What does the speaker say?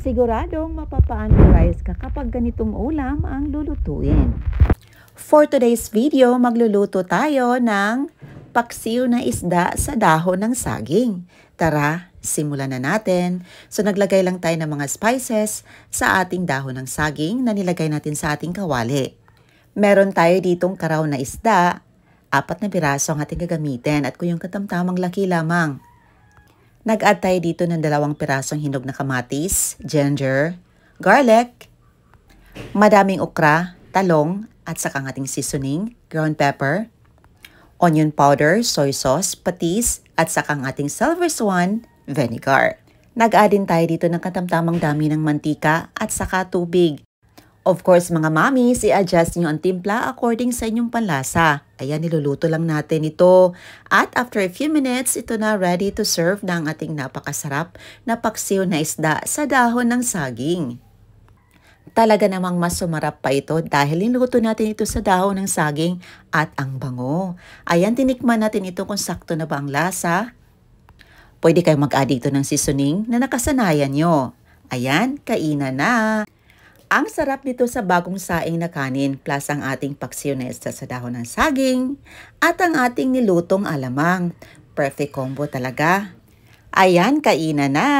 Siguradong mapapa-analyze ka kapag ganitong ulam ang lulutuin. For today's video, magluluto tayo ng paksiw na isda sa dahon ng saging. Tara, simulan na natin. So naglagay lang tayo ng mga spices sa ating dahon ng saging na nilagay natin sa ating kawali. Meron tayo ditong karaw na isda, 4 na piraso ang ating gagamitin at kung yung katamtamang laki lamang. Nag-add tayo dito ng 2 pirasong hinog na kamatis, ginger, garlic, madaming okra, talong, at saka ang ating seasoning, ground pepper, onion powder, soy sauce, patis, at saka ang ating silver swan, vinegar. Nag-add din tayo dito ng katamtamang dami ng mantika at saka tubig. Of course, mga mommies, i-adjust nyo ang timpla according sa inyong panlasa. Ayan, niluluto lang natin ito. At after a few minutes, ito na ready to serve na ang ating napakasarap na paksiw na isda sa dahon ng saging. Talaga namang mas sumarap pa ito dahil niluto natin ito sa dahon ng saging at ang bango. Ayan, tinikman natin ito kung sakto na ba ang lasa. Pwede kayong mag-add dito ng seasoning na nakasanayan nyo. Ayan, kainan na! Ang sarap nito sa bagong saing na kanin plus ang ating paksiw na isda sa dahon ng saging at ang ating nilutong alamang. Perfect combo talaga. Ayan, kainan na!